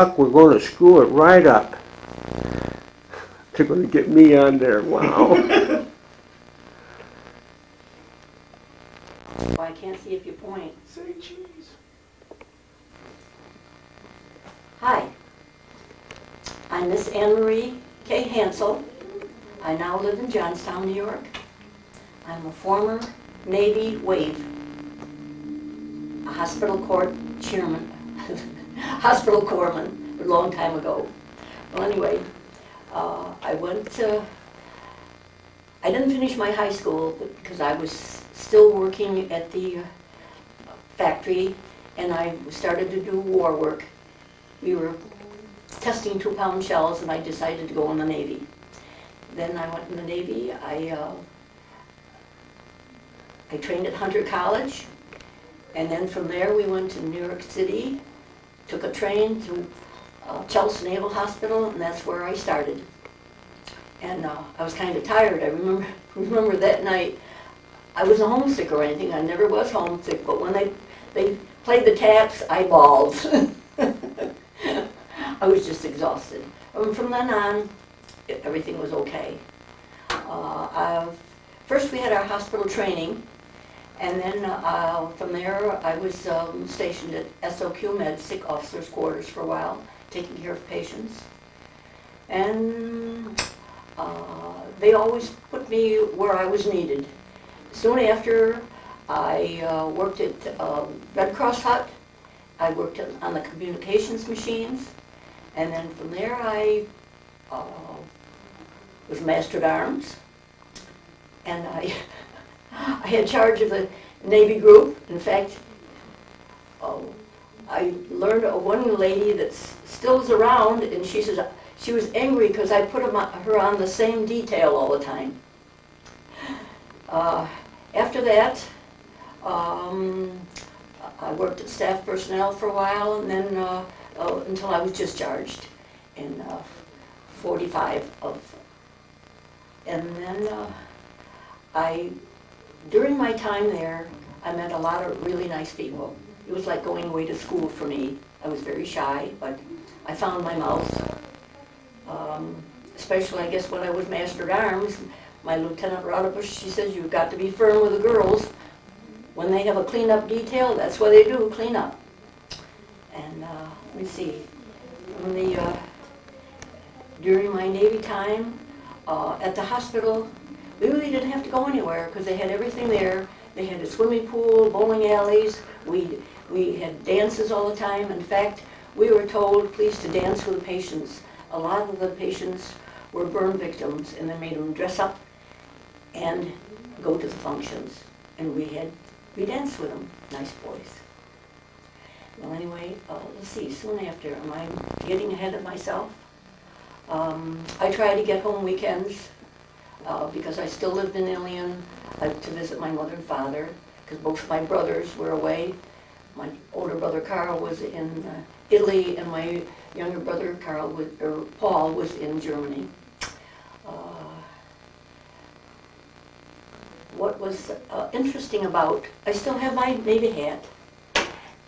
We're going to screw it right up. They're going to get me on there. Wow. Well, I can't see if you point. Say cheese. Hi, I'm Miss Anne Marie K. Hansel. I now live in Johnstown, New York. I'm a former Navy WAVE, a hospital corps chairman, hospital corpsman, a long time ago. Well, anyway, I didn't finish my high school because I was still working at the factory, and I started to do war work. We were testing 2-pound shells, and I decided to go in the Navy. Then I went in the Navy. I trained at Hunter College, and then from there we went to New York City, took a train to Chelsea Naval Hospital, and that's where I started. And I was kind of tired. I remember that night. I wasn't homesick or anything. I never was homesick, but when they played the taps, I bawled. I was just exhausted. From then on, everything was okay. First we had our hospital training, and then from there I was stationed at SOQ Med, Sick Officers Quarters, for a while, taking care of patients. And they always put me where I was needed. Soon after, I worked at Red Cross Hut. I worked on the communications machines. And then from there, I was Master at Arms. And I had charge of the Navy group. In fact, I learned of one lady that still is around, and she says she was angry because I put her on the same detail all the time. After that, I worked at staff personnel for a while, and then until I was discharged in 45 of. And then during my time there, I met a lot of really nice people. It was like going away to school for me. I was very shy, but I found my mouth. Especially, I guess, when I was Master at Arms, my Lieutenant Rodabush, she says, you've got to be firm with the girls. When they have a cleanup detail, that's what they do, clean up. And let me see, during my Navy time, at the hospital, we really didn't have to go anywhere because they had everything there. They had a swimming pool, bowling alleys. We had dances all the time. In fact, we were told, please, to dance with the patients. A lot of the patients were burn victims, and they made them dress up and go to the functions. And we danced with them, nice boys. Well, anyway, let's see, soon after, am I getting ahead of myself? I try to get home weekends because I still lived in Ilion to visit my mother and father, because both my brothers were away. My older brother Carl was in Italy, and my younger brother Paul was in Germany. What was interesting about, I still have my Navy hat.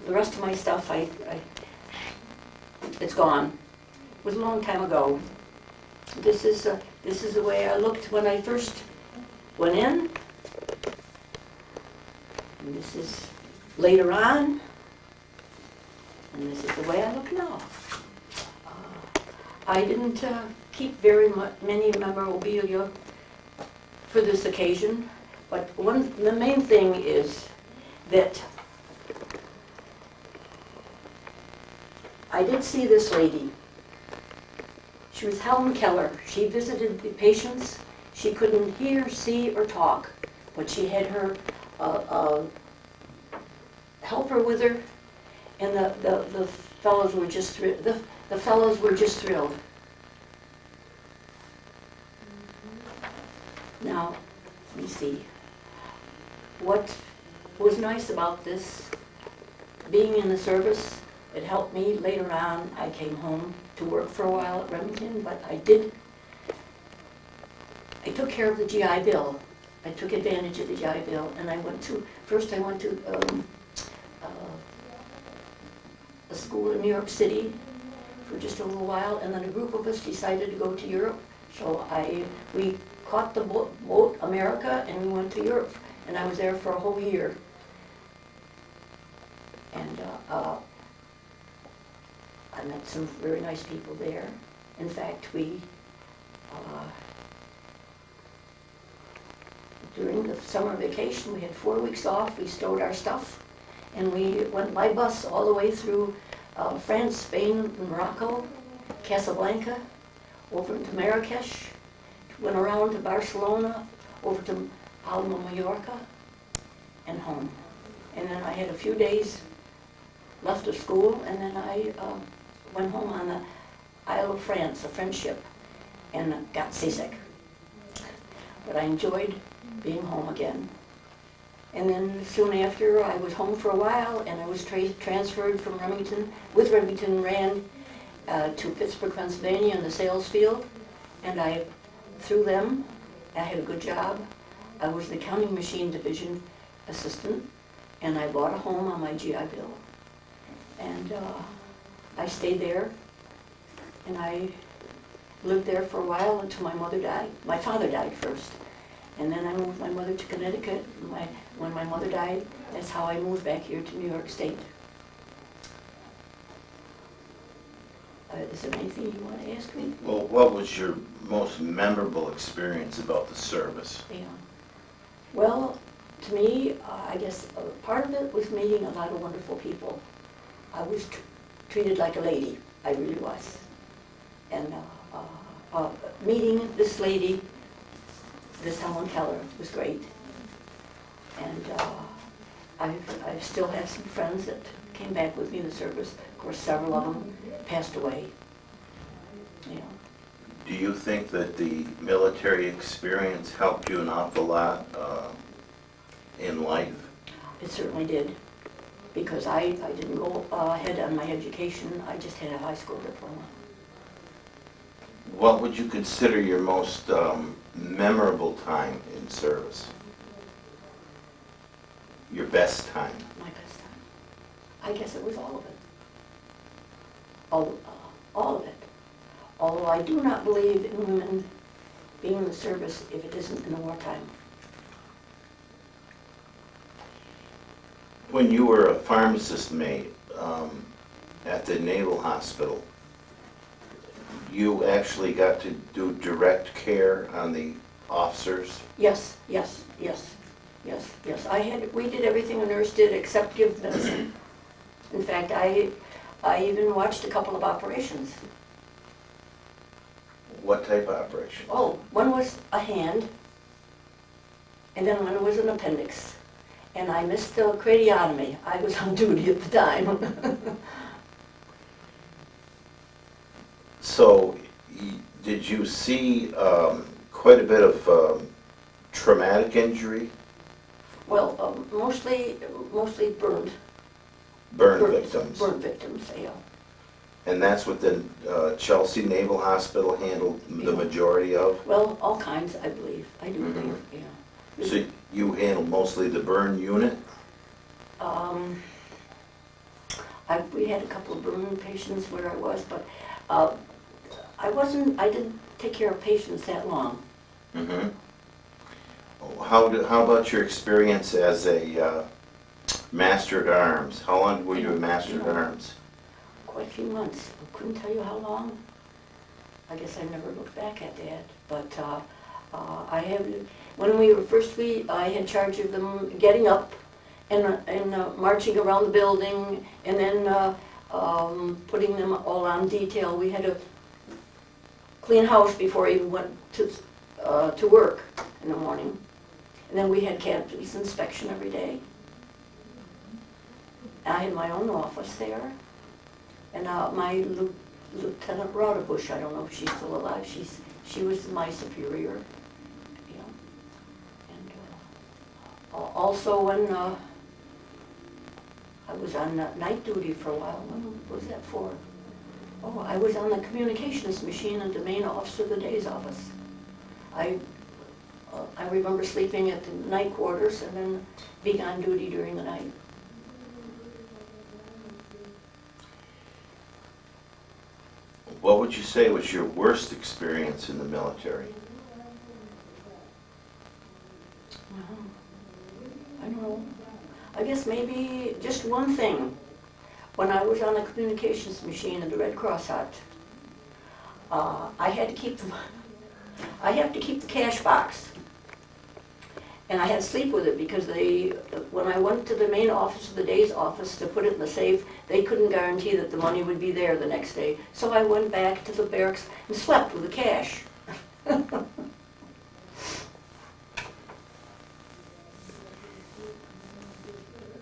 The rest of my stuff, it's gone. It was a long time ago. This is the way I looked when I first went in. And this is later on. And this is the way I look now. I didn't keep many memorabilia for this occasion, but the main thing is that I did see this lady. She was Helen Keller. She visited the patients. She couldn't hear, see, or talk, but she had her helper with her, and the fellows were just thrilled. Now, let me see. What was nice about this, being in the service, it helped me later on. I came home to work for a while at Remington, but I took care of the GI Bill. I took advantage of the GI Bill, and first I went to a school in New York City for just a little while, and then a group of us decided to go to Europe. So we caught the boat America, and we went to Europe, and I was there for a whole year. And I met some very nice people there. In fact, during the summer vacation, we had 4 weeks off. We stowed our stuff, and we went by bus all the way through France, Spain, Morocco, Casablanca, over to Marrakesh, went around to Barcelona, over to Palma, Mallorca, and home. And then I had a few days left of school, and then I went home on the Isle of France, a French ship, and got seasick. But I enjoyed being home again. And then soon after, I was home for a while, and I was transferred from Remington, with Remington Rand, to Pittsburgh, Pennsylvania in the sales field. And through them, I had a good job. I was the counting machine division assistant, and I bought a home on my GI Bill. And I stayed there, and I lived there for a while until my mother died. My father died first, and then I moved my mother to Connecticut. When my mother died, that's how I moved back here to New York State. Is there anything you want to ask me? Well, what was your most memorable experience about the service? Yeah. Well, to me, I guess part of it was meeting a lot of wonderful people. I was treated like a lady. I really was. And meeting this lady, this Helen Keller, was great. And I still have some friends that came back with me in the service. Of course, several of them passed away. You know. Do you think that the military experience helped you an awful lot in life? It certainly did, because I didn't go ahead on my education. I just had a high school diploma. What would you consider your most memorable time in service? Your best time? My best time. I guess it was all of it. All of it. Although I do not believe in women being in the service if it isn't in the wartime. When you were a pharmacist mate at the Naval Hospital, you actually got to do direct care on the officers? Yes. We did everything a nurse did except give medicine. In fact, I even watched a couple of operations. What type of operation? Oh, one was a hand, and then one was an appendix. And I missed the craniotomy. I was on duty at the time. So, did you see quite a bit of traumatic injury? Well, mostly burned. Burn victims? Burn victims, yeah. And that's what the Chelsea Naval Hospital handled the majority of? Well, all kinds, I believe. I do believe, yeah. So you handled mostly the burn unit? We had a couple of burn patients where I was, but I didn't take care of patients that long. Mm-hmm. How about your experience as a Master at Arms? How long were you a Master at Arms? Quite a few months. I couldn't tell you how long. I guess I never looked back at that. But when we were I had charge of them getting up and marching around the building, and then putting them all on detail. We had to clean house before I even went to work in the morning. And then we had casualties inspection every day. I had my own office there. And my Lieutenant Raudebush, I don't know if she's still alive, she was my superior. You know. And also when I was on night duty for a while. When was that for? Oh, I was on the communications machine at the main officer of the day's office. I remember sleeping at the night quarters and then being on duty during the night. would you say was your worst experience in the military? I don't know. I guess maybe just one thing. When I was on the communications machine at the Red Cross hut, I had to keep the cash box. And I had to sleep with it because when I went to the main office, the day's office, to put it in the safe, they couldn't guarantee that the money would be there the next day. So I went back to the barracks and slept with the cash.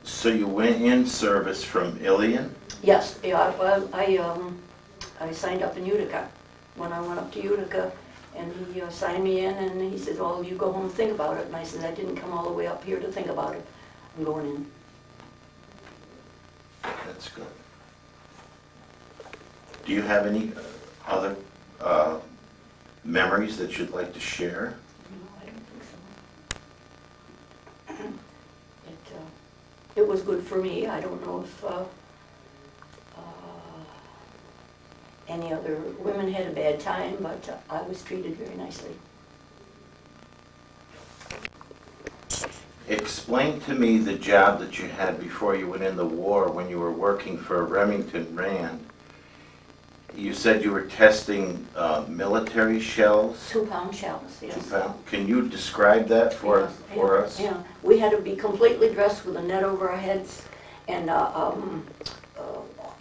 So you went in service from Ilion? Yes, yeah, I signed up in Utica. When I went up to Utica, and he signed me in, and he said, "Well, you go home and think about it." And I said, "I didn't come all the way up here to think about it. I'm going in." That's good. Do you have any other memories that you'd like to share? No, I don't think so. It was good for me. I don't know if any other women had a bad time, but I was treated very nicely. Explain to me the job that you had before you went in the war when you were working for Remington Rand. You said you were testing military shells? 2-pound shells, yes. 2 pound. Can you describe that for us? Yeah, we had to be completely dressed with a net over our heads and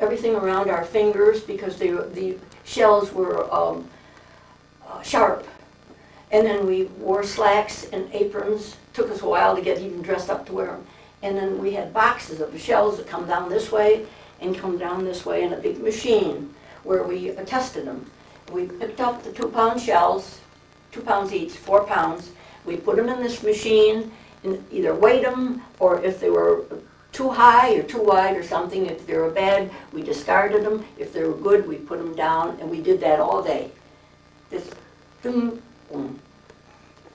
everything around our fingers because the shells were sharp. And then we wore slacks and aprons. Took us a while to get even dressed up to wear them. And then we had boxes of the shells that come down this way and come down this way in a big machine where we tested them. We picked up the 2-pound shells, 2 pounds each, 4 pounds. We put them in this machine and either weighed them, or if they were too high or too wide or something, if they were bad, we discarded them. If they were good, we put them down, and we did that all day. Just boom, boom,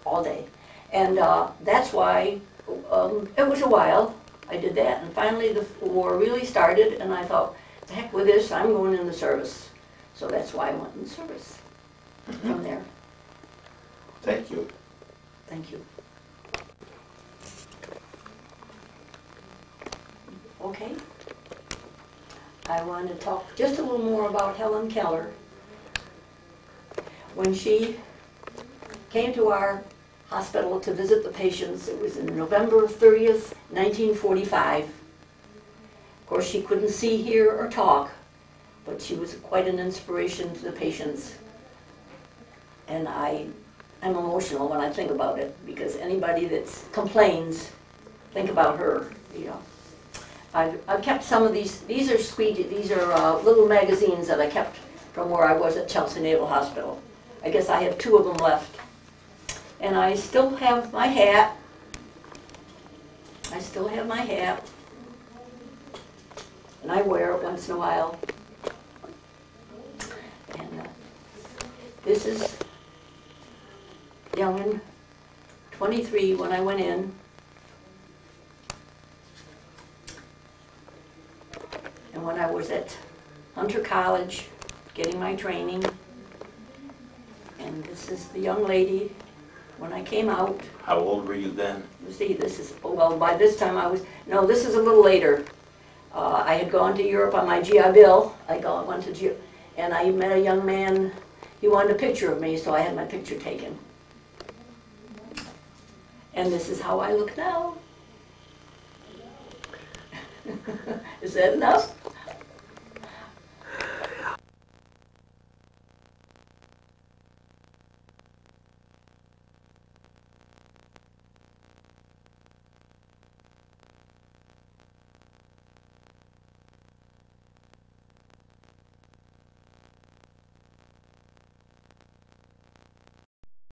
all day. And that's why it was a while I did that. And finally the war really started, and I thought, the heck with this, I'm going in the service. So that's why I went in the service from there. Thank you. Thank you. Okay. I want to talk just a little more about Helen Keller. When she came to our hospital to visit the patients, it was in November 30th, 1945. Of course, she couldn't see, hear, or talk, but she was quite an inspiration to the patients. And I'm emotional when I think about it, because anybody that complains, think about her, you know. I've kept some of these are squeegee, these are little magazines that I kept from where I was at Chelsea Naval Hospital. I guess I have 2 of them left. And I still have my hat. I still have my hat. And I wear it once in a while. And this is young'un, 23 when I went in. And when I was at Hunter College getting my training. And this is the young lady when I came out. How old were you then? You see, this is, well, by this time I was, no, this is a little later. I had gone to Europe on my GI Bill. Went to GI, and I met a young man. He wanted a picture of me, so I had my picture taken. And this is how I look now. Is that enough?